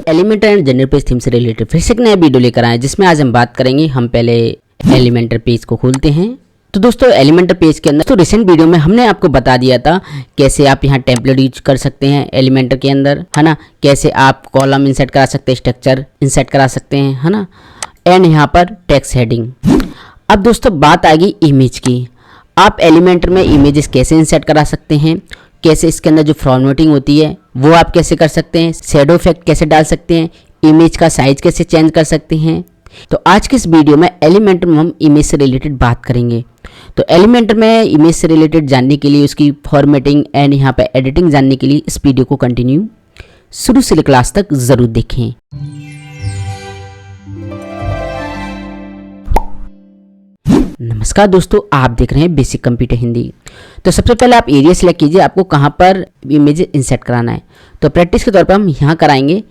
Elementor and general page theme से related फिर से एक नया वीडियो लेकर आए जिसमें आज हम बात करेंगे। हम पहले एलिमेंटर पेज को खोलते हैं। तो दोस्तों एलिमेंटर पेज के अंदर तो रिसेंट वीडियो में हमने आपको बता दिया था कैसे आप यहाँ टेम्पलेट यूज कर सकते हैं एलिमेंटर के अंदर, है ना। कैसे आप कॉलम इंसर्ट करा सकते हैं, स्ट्रक्चर इंसर्ट करा सकते हैं, है ना। एंड यहाँ पर टेक्स्ट हेडिंग। अब दोस्तों बात आ गई इमेज की। आप एलिमेंटर में इमेजेस कैसे इंसर्ट करा सकते हैं, कैसे इसके अंदर जो फॉर्मेटिंग होती है वो आप कैसे कर सकते हैं, शैडो इफेक्ट कैसे डाल सकते हैं, इमेज का साइज कैसे चेंज कर सकते हैं। तो आज के इस वीडियो में एलिमेंटर में हम इमेज से रिलेटेड बात करेंगे। तो एलिमेंटर में इमेज से रिलेटेड जानने के लिए, उसकी फॉर्मेटिंग एंड यहाँ पे एडिटिंग जानने के लिए इस वीडियो को कंटिन्यू शुरू से लेकर लास्ट तक ज़रूर देखें। नमस्कार दोस्तों, आप देख रहे हैं बेसिक कंप्यूटर हिंदी। तो सबसे पहले आप एरिया सेलेक्ट कीजिए, आपको कहाँ पर इमेज इंसर्ट कराना है। तो प्रैक्टिस के तौर पर हम यहाँ कराएंगे।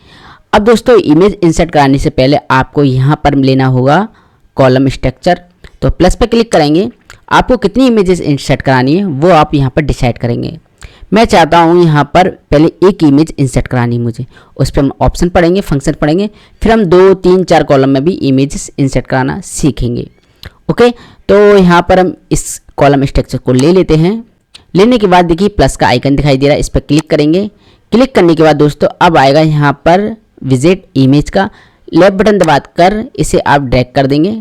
अब दोस्तों इमेज इंसर्ट कराने से पहले आपको यहाँ पर लेना होगा कॉलम स्ट्रक्चर। तो प्लस पर क्लिक करेंगे, आपको कितनी इमेजेस इंसर्ट करानी है वो आप यहाँ पर डिसाइड करेंगे। मैं चाहता हूँ यहाँ पर पहले एक इमेज इंसर्ट करानी है मुझे। उस पर हम ऑप्शन पढ़ेंगे, फंक्शन पढ़ेंगे, फिर हम 2, 3, 4 कॉलम में भी इमेजेस इंसर्ट कराना सीखेंगे। ओके, तो यहाँ पर हम इस कॉलम स्ट्रक्चर को ले लेते हैं। लेने के बाद देखिए प्लस का आइकन दिखाई दे रहा है, इस पर क्लिक करेंगे। क्लिक करने के बाद दोस्तों अब आएगा यहाँ पर विजिट इमेज का, लेफ्ट बटन दबाकर इसे आप ड्रैग कर देंगे।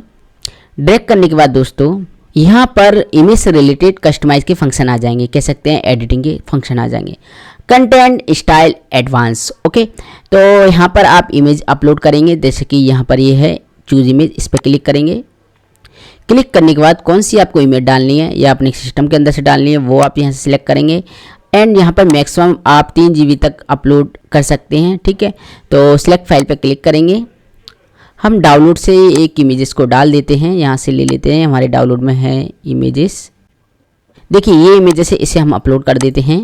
ड्रैग करने के बाद दोस्तों यहाँ पर इमेज से रिलेटेड कस्टमाइज के फंक्शन आ जाएंगे, कह सकते हैं एडिटिंग के फंक्शन आ जाएंगे। Content style advance. ओके, तो यहाँ पर आप इमेज अपलोड करेंगे, जैसे कि यहाँ पर ये है चूज इमेज, इस पर क्लिक करेंगे। क्लिक करने के बाद कौन सी आपको इमेज डालनी है या अपने सिस्टम के अंदर से डालनी है वो आप यहाँ से सिलेक्ट करेंगे। एंड यहाँ पर मैक्सिमम आप 3 GB तक अपलोड कर सकते हैं, ठीक है। तो सिलेक्ट फाइल पर क्लिक करेंगे। हम डाउनलोड से एक इमेजेस को डाल देते हैं, यहाँ से ले लेते हैं, हमारे डाउनलोड में है इमेजेस। देखिए ये इमेजेस है, इसे हम अपलोड कर देते हैं।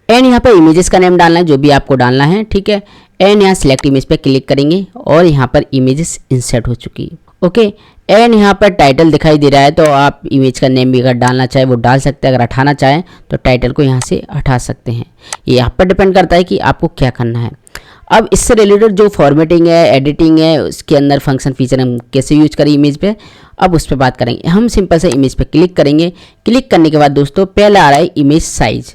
एंड यहाँ पर इमेजेस का नेम डालना है जो भी आपको डालना है, ठीक है। एंड यहाँ सिलेक्ट इमेज पे क्लिक करेंगे और यहाँ पर इमेजेस इंसर्ट हो चुकी है। ओके, एंड यहाँ पर टाइटल दिखाई दे रहा है, तो आप इमेज का नेम भी अगर डालना चाहे वो डाल सकते हैं। अगर हटाना चाहें तो टाइटल को यहाँ से हटा सकते हैं। ये आप पर डिपेंड करता है कि आपको क्या करना है। अब इससे रिलेटेड जो फॉर्मेटिंग है, एडिटिंग है, उसके अंदर फंक्शन फीचर हम कैसे यूज करें इमेज पे, अब उस पर बात करेंगे। हम सिंपल से इमेज पे क्लिक करेंगे। क्लिक करने के बाद दोस्तों पहला आ रहा है इमेज साइज।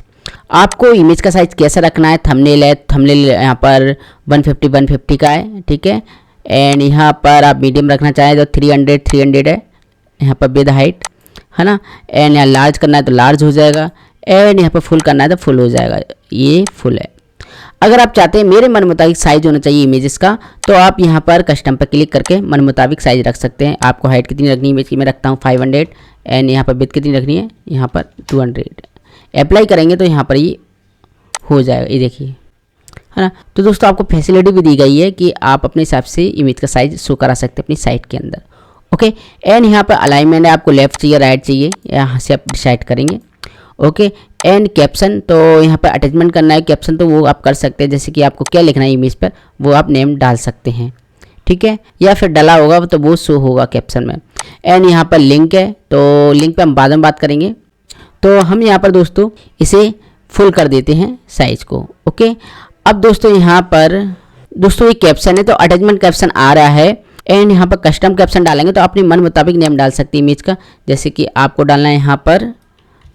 आपको इमेज का साइज कैसा रखना है, थंबनेल है, थंबनेल यहाँ पर 150 का है, ठीक है। एंड यहाँ पर आप मीडियम रखना चाहें तो 300 है यहाँ पर विद हाइट, है ना। एंड यहाँ लार्ज करना है तो लार्ज हो जाएगा। एंड यहाँ पर फुल करना है तो फुल हो जाएगा, ये फुल है। अगर आप चाहते हैं मेरे मन मुताबिक साइज होना चाहिए इमेजेस का, तो आप यहाँ पर कस्टम पर क्लिक करके मन मुताबिक साइज रख सकते हैं। आपको हाइट कितनी रखनी है इमेज की, मैं रखता हूँ 500। एंड यहाँ पर विड्थ कितनी रखनी है, यहाँ पर 200। अप्लाई करेंगे तो यहाँ पर ये हो जाएगा, ये देखिए, है ना। तो दोस्तों आपको फैसिलिटी भी दी गई है कि आप अपने हिसाब से इमेज का साइज शो करा सकते हैं अपनी साइट के अंदर। ओके, एंड यहाँ पर अलाइनमेंट है, आपको लेफ्ट चाहिए राइट चाहिए, यहाँ से आप डिसाइड करेंगे। ओके, एंड कैप्शन, तो यहाँ पर अटैचमेंट करना है कैप्शन, तो वो आप कर सकते हैं। जैसे कि आपको क्या लिखना है इमेज पर वो आप नेम डाल सकते हैं, ठीक है, या फिर डला होगा तो वो शो होगा कैप्शन में। एंड यहाँ पर लिंक है, तो लिंक पे हम बाद में बात करेंगे। तो हम यहाँ पर दोस्तों इसे फुल कर देते हैं साइज को। ओके, अब दोस्तों यहाँ पर दोस्तों ये कैप्शन है, तो अटैचमेंट कैप्शन आ रहा है। एंड यहाँ पर कस्टम कैप्शन डालेंगे तो अपने मन मुताबिक नेम डाल सकते हैं इमेज का। जैसे कि आपको डालना है यहाँ पर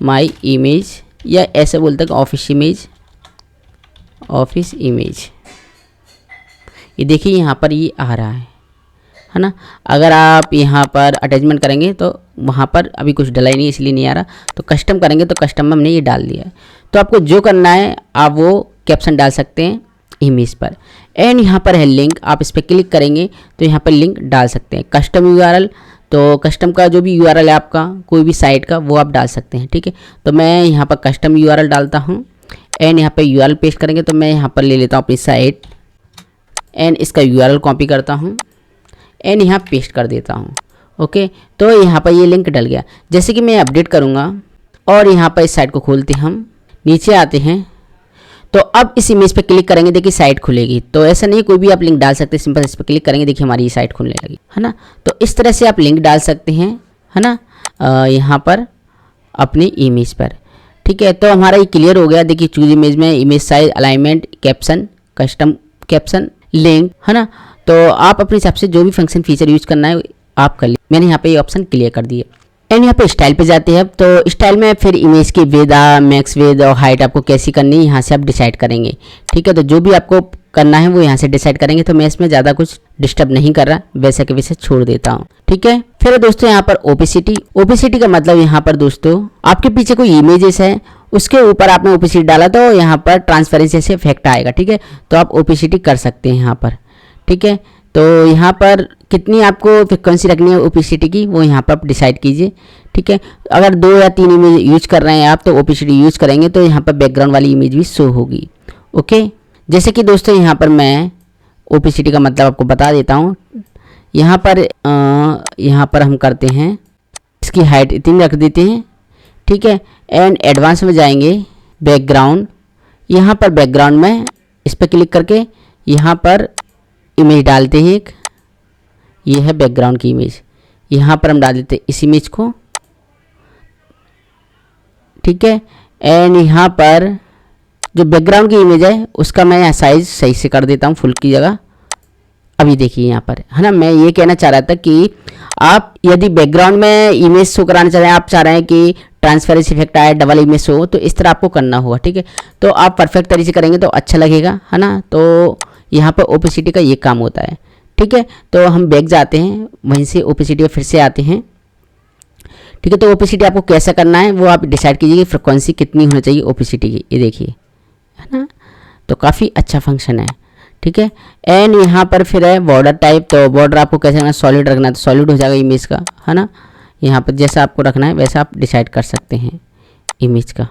माई इमेज, या ऐसे बोलते हैं ऑफिस इमेज। ये देखिए यहाँ पर ये आ रहा है ना। अगर आप यहाँ पर अटैचमेंट करेंगे तो वहाँ पर अभी कुछ डला ही नहीं, इसलिए नहीं आ रहा। तो कस्टम करेंगे तो कस्टम में हमने ये डाल दिया है। तो आपको जो करना है आप वो कैप्शन डाल सकते हैं इमेज पर। एंड यहाँ पर है लिंक, आप इस पर क्लिक करेंगे तो यहाँ पर लिंक डाल सकते हैं। कस्टम यूआरएल, तो कस्टम का जो भी यूआरएल है आपका कोई भी साइट का वो आप डाल सकते हैं, ठीक है। तो मैं यहाँ पर कस्टम यूआरएल डालता हूँ। एंड यहाँ पर यूआरएल पेस्ट करेंगे तो मैं यहाँ पर ले लेता हूँ अपनी साइट एंड इसका यूआरएल कॉपी करता हूँ एंड यहाँ पेस्ट कर देता हूँ। ओके, तो यहाँ पर ये लिंक डल गया। जैसे कि मैं अपडेट करूँगा और यहाँ पर इस साइट को खोलते हम, नीचे आते हैं तो अब इस इमेज पे क्लिक करेंगे, देखिए साइट खुलेगी। तो ऐसा नहीं कोई भी आप लिंक डाल सकते हैं, सिंपल इस पर क्लिक करेंगे, देखिए हमारी ये साइट खुलने लगी, है ना। तो इस तरह से आप लिंक डाल सकते हैं, है ना, यहाँ पर अपनी इमेज पर, ठीक है। तो हमारा ये क्लियर हो गया। देखिए चूज इमेज में image size, alignment, caption, custom caption, link, है ना। तो आप अपने हिसाब से जो भी फंक्शन फीचर यूज करना है आप कर लीजिए। मैंने यहाँ पे ये ऑप्शन क्लियर कर दिए। एंड यहाँ पे स्टाइल पे जाते हैं। तो स्टाइल में फिर इमेज की विड्थ, मैक्स विड्थ और हाइट आपको कैसी करनी है यहाँ से आप डिसाइड करेंगे। ठीक है, तो जो भी आपको करना है वो यहाँ से डिसाइड करेंगे। तो मैं इसमें ज़्यादा कुछ डिस्टर्ब नहीं कर रहा, वैसे के वैसे छोड़ देता हूँ। ठीक है, फिर दोस्तों यहाँ पर ओपेसिटी। ओपेसिटी का मतलब यहाँ पर दोस्तों आपके पीछे कोई इमेजेस है उसके ऊपर आपने ओपेसिटी डाला तो यहाँ पर ट्रांसपेरेंसी से इफेक्ट आएगा। ठीक है, तो आप ओपेसिटी कर सकते हैं यहाँ पर। ठीक है, तो यहाँ पर कितनी आपको फ्रिक्वेंसी रखनी है ओपेसिटी की वो यहाँ पर आप डिसाइड कीजिए। ठीक है, अगर 2 या 3 इमेज यूज कर रहे हैं आप तो ओपेसिटी यूज करेंगे तो यहाँ पर बैकग्राउंड वाली इमेज भी शो होगी। ओके, जैसे कि दोस्तों यहाँ पर मैं ओपेसिटी का मतलब आपको बता देता हूँ। यहाँ पर हम करते हैं इसकी हाइट इतनी रख देते हैं। ठीक है, एंड एडवांस में जाएंगे, बैकग्राउंड, यहाँ पर बैकग्राउंड में इस पर क्लिक करके यहाँ पर इमेज डालते हैं एक, ये है बैकग्राउंड की इमेज, यहाँ पर हम डाल देते हैं इस इमेज को। ठीक है, एंड यहाँ पर जो बैकग्राउंड की इमेज है उसका मैं यहाँ साइज सही से कर देता हूँ फुल की जगह। अभी देखिए यहाँ पर, है ना, मैं ये कहना चाह रहा था कि आप यदि बैकग्राउंड में इमेज शो कराना चाह रहे हैं, आप चाह रहे हैं कि ट्रांसपेरेंसी इफेक्ट आए, डबल इमेज शो, तो इस तरह आपको करना होगा। ठीक है, तो आप परफेक्ट तरीके से करेंगे तो अच्छा लगेगा, है ना। तो यहाँ पर ओपेसिटी का ये काम होता है। ठीक है, तो हम बैक जाते हैं, वहीं से ओपेसिटी फिर से आते हैं। ठीक है, तो ओपेसिटी आपको कैसा करना है वो आप डिसाइड कीजिए कि फ्रिक्वेंसी कितनी होनी चाहिए ओपेसिटी की। ये देखिए, है ना, तो काफ़ी अच्छा फंक्शन है। ठीक है, एंड यहाँ पर फिर है बॉर्डर टाइप। तो बॉर्डर आपको कैसे रखना है, सॉलिड रखना है तो सॉलिड हो जाएगा इमेज का, है ना। यहाँ पर जैसा आपको रखना है वैसा आप डिसाइड कर सकते हैं इमेज का।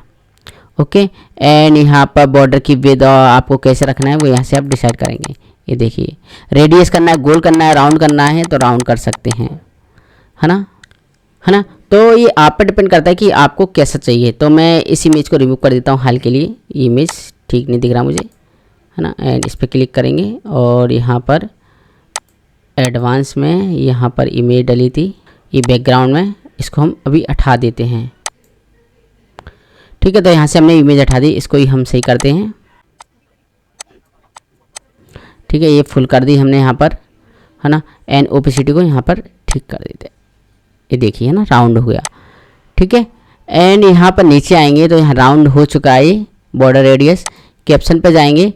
ओके, एंड यहाँ पर बॉर्डर की विड्थ आपको कैसे रखना है वो यहाँ से आप डिसाइड करेंगे। ये देखिए, रेडियस करना है, गोल करना है, राउंड करना है तो राउंड कर सकते हैं, है ना, है ना। तो ये आप पर डिपेंड करता है कि आपको कैसा चाहिए। तो मैं इस इमेज को रिमूव कर देता हूँ हाल के लिए, ये इमेज ठीक नहीं दिख रहा मुझे, है ना। एंड इस पर क्लिक करेंगे और यहाँ पर एडवांस में यहाँ पर इमेज डली थी ये बैकग्राउंड में, इसको हम अभी हटा देते हैं। ठीक है, तो यहाँ से हमने इमेज हटा दी, इसको ही हम सही करते हैं। ठीक है, ये फुल कर दी हमने यहाँ पर, है ना। एंड ओपेसिटी को यहाँ पर ठीक कर देते हैं। ये देखिए, है ना, राउंड हो गया। ठीक है, एंड यहाँ पर नीचे आएंगे तो यहाँ राउंड हो चुका है ये बॉर्डर रेडियस। कैप्शन पे जाएंगे।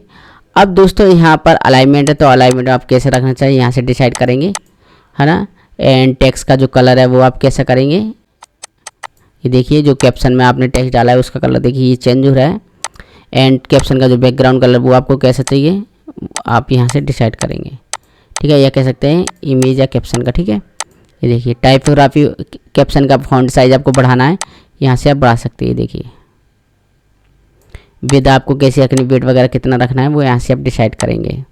अब दोस्तों यहाँ पर अलाइनमेंट है, तो अलाइनमेंट आप कैसे रखना चाहिए यहाँ से डिसाइड करेंगे, है ना। एंड टेक्स्ट का जो कलर है वो आप कैसा करेंगे, ये देखिए, जो कैप्शन में आपने टेक्स्ट डाला है उसका कलर देखिए ये चेंज हो रहा है। एंड कैप्शन का जो बैकग्राउंड कलर वो आपको कैसा चाहिए आप यहाँ से डिसाइड करेंगे। ठीक है, या कह सकते हैं इमेज या कैप्शन का। ठीक है, ये देखिए, टाइपोग्राफी कैप्शन का फॉन्ट साइज आपको बढ़ाना है, यहाँ से आप बढ़ा सकते हैं। ये देखिए, विड्थ आपको कैसी रखनी, वेट वगैरह कितना रखना है वो यहाँ से आप डिसाइड करेंगे।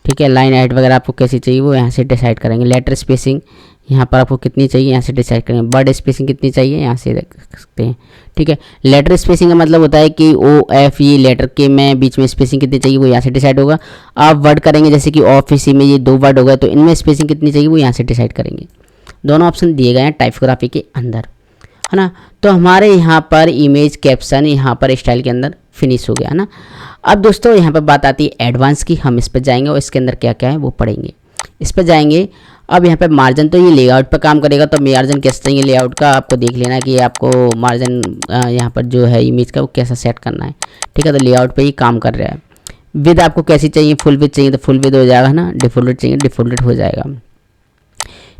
ठीक है, लाइन हाइट वगैरह आपको कैसी चाहिए वो यहाँ से डिसाइड करेंगे। लेटर स्पेसिंग यहाँ पर आपको कितनी चाहिए यहाँ से डिसाइड करेंगे। वर्ड स्पेसिंग कितनी चाहिए यहाँ से देख सकते हैं। ठीक है, लेटर स्पेसिंग का मतलब होता है कि OF ये लेटर के में बीच में स्पेसिंग कितनी चाहिए वो यहाँ से डिसाइड होगा। आप वर्ड करेंगे जैसे कि ऑफिस में ये 2 वर्ड हो गए तो इनमें स्पेसिंग कितनी चाहिए वो यहाँ से डिसाइड करेंगे। दोनों ऑप्शन दिए गए हैं टाइपोग्राफी के अंदर, है ना। तो हमारे यहाँ पर इमेज कैप्शन यहाँ पर स्टाइल के अंदर फिनिश हो गया, है ना। अब दोस्तों यहाँ पर बात आती है एडवांस की। हम इस पर जाएंगे और इसके अंदर क्या क्या है वो पढ़ेंगे। इस पर जाएंगे। अब यहाँ पे मार्जिन, तो ये लेआउट पर काम करेगा। तो मार्जिन कैसे चाहिए लेआउट का आपको देख लेना कि आपको मार्जिन यहाँ पर जो है इमेज का वो कैसा सेट करना है। ठीक है, तो लेआउट पे ही काम कर रहा है। विड्थ आपको कैसी चाहिए, फुल विड्थ चाहिए तो फुल विड्थ हो जाएगा, है ना। डिफॉल्ट चाहिए डिफॉल्ट हो जाएगा।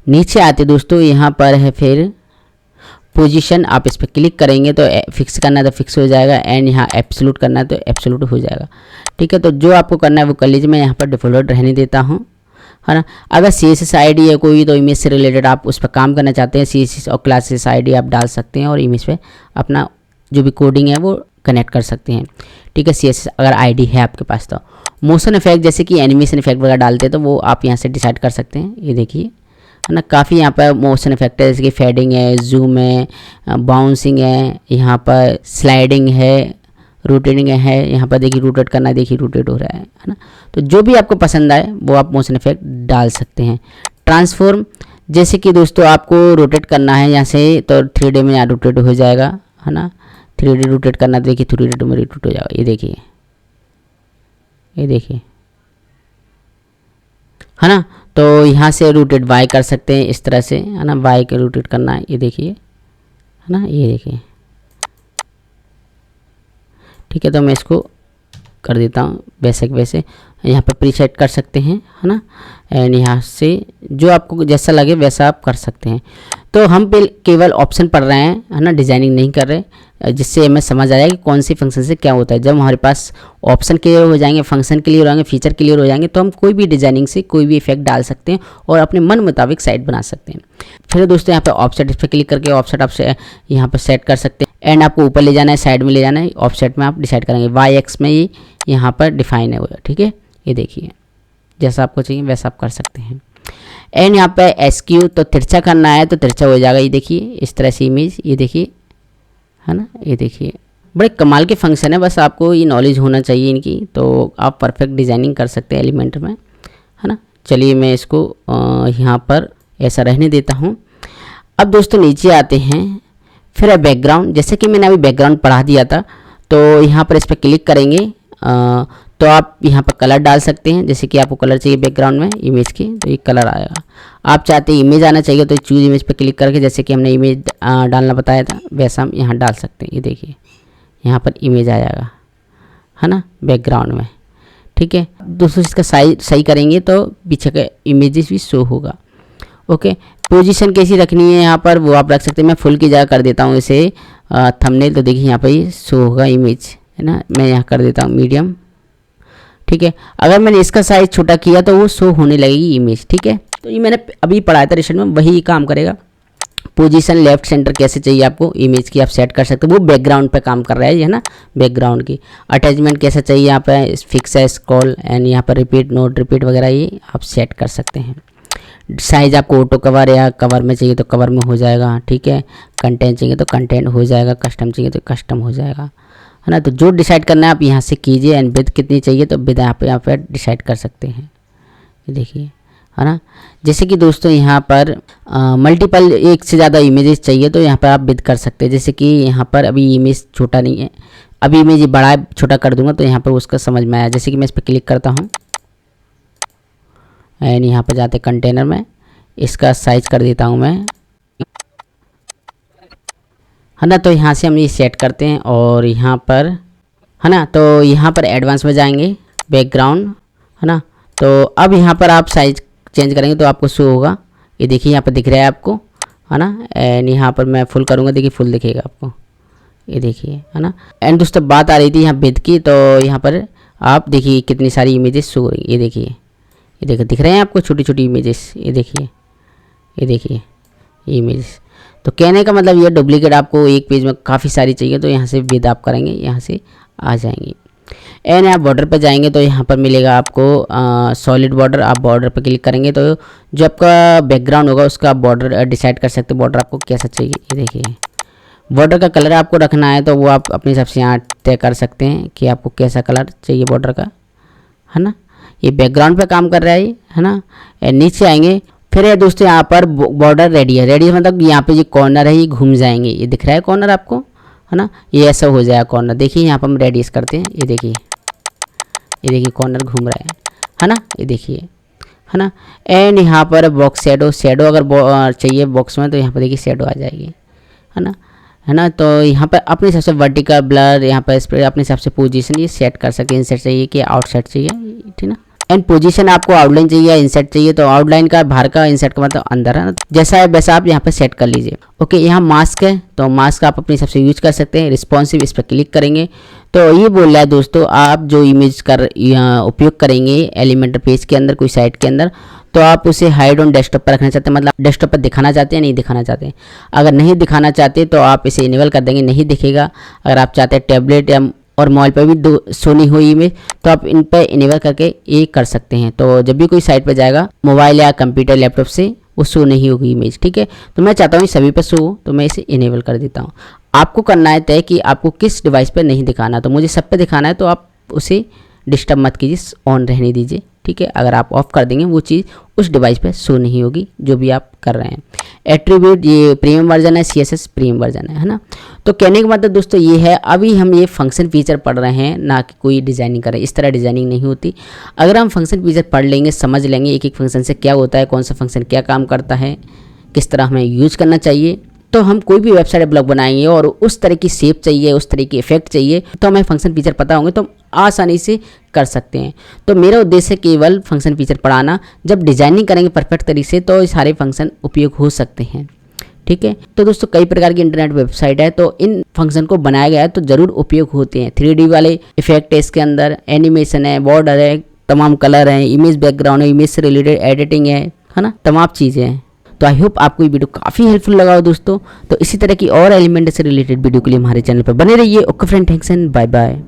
नीचे आते दोस्तों यहाँ पर है फिर पोजीशन, आप इस पर क्लिक करेंगे तो फिक्स करना है तो फिक्स हो जाएगा। एंड यहाँ एब्सोल्यूट करना है तो एब्सोल्यूट हो जाएगा। ठीक है, तो जो आपको करना है वो कर लीजिए। मैं यहाँ पर डिफॉल्ट रहने देता हूँ, है ना। अगर CSS ID है कोई तो इमेज से रिलेटेड आप उस पर काम करना चाहते हैं, CSS और क्लासेस ID आप डाल सकते हैं और इमेज पे अपना जो भी कोडिंग है वो कनेक्ट कर सकते हैं। ठीक है, CSS अगर ID है आपके पास। तो मोशन इफेक्ट जैसे कि एनिमेशन इफेक्ट वगैरह डालते हैं तो वो आप यहाँ से डिसाइड कर सकते हैं। ये देखिए, है ना, काफ़ी यहाँ पर मोशन इफेक्ट है जैसे कि फेडिंग है, जूम है, बाउंसिंग है, यहाँ पर स्लाइडिंग है, रोटेटिंग है। यहाँ पर देखिए रोटेट करना है, देखिए रोटेट हो रहा है ना। तो जो भी आपको पसंद आए वो आप मोशन इफेक्ट डाल सकते हैं। ट्रांसफॉर्म जैसे कि दोस्तों आपको रोटेट करना है यहाँ से तो 3D में यहाँ रोटेट हो जाएगा, है ना। 3D रोटेट करना देखिए 3D में रोटेट हो जाएगा। ये देखिए, ये देखिए, है ना। तो यहाँ से रोटेट वाई कर सकते हैं इस तरह से, है ना, वाई के रोटेट करना है, ये देखिए, है ना, ये देखिए, ठीक है। तो मैं इसको कर देता हूँ वैसे वैसे, यहाँ पर प्रीसेट कर सकते हैं, है ना। एंड यहाँ से जो आपको जैसा लगे वैसा आप कर सकते हैं। तो हम केवल ऑप्शन पढ़ रहे हैं, है ना, डिजाइनिंग नहीं कर रहे, जिससे हमें समझ आ जाए कि कौन सी फंक्शन से क्या होता है। जब हमारे पास ऑप्शन क्लियर हो जाएंगे, फंक्शन क्लियर हो जाएंगे, फीचर क्लियर हो जाएंगे, तो हम कोई भी डिजाइनिंग से कोई भी इफेक्ट डाल सकते हैं और अपने मन मुताबिक साइट बना सकते हैं। फिर दोस्तों यहाँ पे ऑफसेट, इस पर क्लिक करके ऑफसेट आप यहाँ पर सेट कर सकते हैं। एंड आपको ऊपर ले जाना है, साइड में ले जाना है, ऑफसेट में आप डिसाइड करेंगे। वाई एक्स में ये यहाँ पर डिफाइन है, ठीक है, ये देखिए, जैसा आपको चाहिए वैसा आप कर सकते हैं। एंड यहाँ पे एसक्यू, तो तिरछा करना है तो तिरछा हो जाएगा, ये देखिए इस तरह से इमेज, ये देखिए, है ना, ये देखिए, बड़े कमाल के फंक्शन है, बस आपको ये नॉलेज होना चाहिए इनकी, तो आप परफेक्ट डिजाइनिंग कर सकते हैं एलिमेंट में, है ना। चलिए मैं इसको यहाँ पर ऐसा रहने देता हूँ। अब दोस्तों नीचे आते हैं, फिर बैकग्राउंड, जैसे कि मैंने अभी बैकग्राउंड पढ़ा दिया था, तो यहाँ पर इस पर क्लिक करेंगे तो आप यहाँ पर कलर डाल सकते हैं। जैसे कि आपको कलर चाहिए बैकग्राउंड में इमेज के, तो ये कलर आएगा। आप चाहते हैं इमेज आना चाहिए तो चूज इमेज पर क्लिक करके, जैसे कि हमने इमेज डालना बताया था वैसा हम यहाँ डाल सकते हैं। ये देखिए यहाँ पर इमेज आ जाएगा, है ना, बैकग्राउंड में, ठीक है। दोस्तों इसका साइज सही करेंगे तो पीछे का इमेजेस भी शो होगा। ओके, पोजीशन कैसी रखनी है यहाँ पर वो आप रख सकते हैं। मैं फुल की जगह कर देता हूँ इसे थंबनेल, तो देखिए यहाँ पर ये शो होगा इमेज, है ना। मैं यहाँ कर देता हूँ मीडियम, ठीक है। अगर मैंने इसका साइज छोटा किया तो वो शो होने लगेगी इमेज, ठीक है। तो ये मैंने अभी पढ़ाया था रिसेंट में, वही काम करेगा। पोजीशन लेफ्ट सेंटर कैसे चाहिए आपको इमेज की आप सेट कर सकते हो, वो बैकग्राउंड पे काम कर रहा है, ना, बैकग्राउंड की। अटैचमेंट कैसा चाहिए यहाँ पे, फिक्स है, स्क्रॉल एंड यहाँ पर रिपीट, नोट रिपीट वगैरह ये आप सेट कर सकते हैं। साइज आपको ऑटो कवर या कवर में चाहिए तो कवर में हो जाएगा, ठीक है। कंटेंट चाहिए तो कंटेंट हो जाएगा, कस्टम चाहिए तो कस्टम हो जाएगा, है ना। तो जो डिसाइड करना है आप यहाँ से कीजिए। एंड विड्थ कितनी चाहिए तो विड्थ यहाँ पे डिसाइड कर सकते हैं, ये देखिए, है ना। जैसे कि दोस्तों यहाँ पर मल्टीपल एक से ज़्यादा इमेजेस चाहिए तो यहाँ पर आप विड्थ कर सकते हैं। जैसे कि यहाँ पर अभी इमेज छोटा नहीं है, अभी इमेज बड़ा छोटा कर दूंगा तो यहाँ पर उसका समझ में आया। जैसे कि मैं इस पर क्लिक करता हूँ एंड यहाँ पर जाते कंटेनर में, इसका साइज कर देता हूँ मैं, है ना। तो यहाँ से हम ये सेट करते हैं और यहाँ पर, है ना, तो यहाँ पर एडवांस में जाएंगे, बैकग्राउंड, है ना। तो अब यहाँ पर आप साइज चेंज करेंगे तो आपको शो होगा, ये देखिए यहाँ पर दिख रहा है आपको, है ना। एंड यहाँ पर मैं फुल करूँगा, देखिए फुल दिखेगा आपको, ये देखिए, है ना। एंड दोस्तों बात आ रही थी यहाँ विड्थ की, तो यहाँ पर आप देखिए कितनी सारी इमेजेस शो हो रही, ये देखिए, ये देखिए दिख रहे हैं आपको छोटी छोटी इमेजेस, ये देखिए, ये देखिए इमेजेस। तो कहने का मतलब ये डुप्लीकेट आपको एक पेज में काफ़ी सारी चाहिए तो यहाँ से विद आप करेंगे, यहाँ से आ जाएंगी। एंड आप बॉर्डर पर जाएंगे तो यहाँ पर मिलेगा आपको सॉलिड बॉर्डर। आप बॉर्डर पर क्लिक करेंगे तो जो आपका बैकग्राउंड होगा उसका बॉर्डर डिसाइड कर सकते हो, बॉर्डर आपको कैसा चाहिए। ये देखिए बॉर्डर का कलर आपको रखना है तो वो आप अपने हिसाब से यहाँ तय कर सकते हैं कि आपको कैसा कलर चाहिए बॉर्डर का, है ना। ये बैकग्राउंड पे काम कर रहा है ना। नीचे आएंगे, फिर है दोस्तों यहाँ पर बॉर्डर रेडियस, रेडियस मतलब यहाँ पे जो कॉर्नर है ये घूम जाएंगे, ये दिख रहा है कॉर्नर आपको, है ना। ये ऐसा हो जाएगा कॉर्नर, देखिए यहाँ पर हम रेडियस करते हैं, ये देखिए, ये देखिए कॉर्नर घूम रहा है ना, ये देखिए, है ना। एंड यहाँ पर बॉक्स शेडो, शेडो अगर चाहिए बॉक्स में तो यहाँ पर देखिए शेडो आ जाएगी, है ना। तो यहाँ पर अपने हिसाब से वर्टिकल ब्लर, यहाँ पर स्प्रे अपने हिसाब से पोजीशन ये सेट कर सकते हैं, इनसेट चाहिए कि आउटसेट चाहिए, ठीक ना। एंड पोजीशन आपको आउटलाइन चाहिए या इंसर्ट चाहिए तो आउटलाइन का बाहर का, इंसर्ट का मतलब अंदर, है ना। जैसा है वैसा आप यहाँ पे सेट कर लीजिए। ओके, यहाँ मास्क है तो मास्क आप अपने हिसाब से यूज कर सकते हैं। रिस्पॉन्सिव, इस पर क्लिक करेंगे तो ये बोल रहा है दोस्तों आप जो इमेज कर उपयोग करेंगे एलिमेंटर पेज के अंदर, कोई साइट के अंदर, तो आप उसे हाइड ऑन डेस्कटॉप पर रखना चाहते हैं, मतलब डेस्कटॉप पर दिखाना चाहते हैं, नहीं दिखाना चाहते हैं। अगर नहीं दिखाना चाहते तो आप इसे इनेबल कर देंगे, नहीं दिखेगा। अगर आप चाहते हैं टैबलेट या और मोबाइल पर भी दो सोनी हुई इमेज तो आप इन पर इनेबल करके ये कर सकते हैं। तो जब भी कोई साइट पर जाएगा मोबाइल या कंप्यूटर लैपटॉप से वो शो नहीं होगी इमेज, ठीक है। तो मैं चाहता हूँ सभी पर शो हो तो मैं इसे इनेबल कर देता हूँ। आपको करना है तय कि आपको किस डिवाइस पर नहीं दिखाना, तो मुझे सब पे दिखाना है तो आप उसे डिस्टर्ब मत कीजिए, ऑन रहने दीजिए, ठीक है। अगर आप ऑफ कर देंगे वो चीज़ उस डिवाइस पे शो नहीं होगी जो भी आप कर रहे हैं। एट्रीब्यूट ये प्रीमियम वर्जन है, CSS प्रीमियम वर्जन है ना। तो कहने का मतलब दोस्तों ये है, अभी हम ये फंक्शन फीचर पढ़ रहे हैं, ना कि कोई डिज़ाइनिंग कर रहे हैं। इस तरह डिज़ाइनिंग नहीं होती। अगर हम फंक्शन फीचर पढ़ लेंगे, समझ लेंगे एक एक फंक्शन से क्या होता है, कौन सा फंक्शन क्या काम करता है, किस तरह हमें यूज करना चाहिए, तो हम कोई भी वेबसाइट या ब्लॉग बनाएंगे और उस तरह की शेप चाहिए, उस तरह की इफेक्ट चाहिए, तो हमें फंक्शन फीचर पता होंगे तो हम आसानी से कर सकते हैं। तो मेरा उद्देश्य केवल फंक्शन फीचर पढ़ाना। जब डिजाइनिंग करेंगे परफेक्ट तरीके से तो ये सारे फंक्शन उपयोग हो सकते हैं, ठीक है। तो दोस्तों कई प्रकार की इंटरनेट वेबसाइट है, तो इन फंक्शन को बनाया गया है तो ज़रूर उपयोग होते हैं। 3D वाले इफेक्ट है इसके अंदर, एनिमेशन है, बॉर्डर है, तमाम कलर हैं, इमेज बैकग्राउंड है, इमेज से रिलेटेड एडिटिंग है ना, तमाम चीज़ें हैं। तो आई होप आपको ये वीडियो काफ़ी हेल्पफुल लगा हो दोस्तों। तो इसी तरह की और एलिमेंट से रिलेटेड वीडियो के लिए हमारे चैनल पर बने रहिए। Okay friend, thanks and bye bye.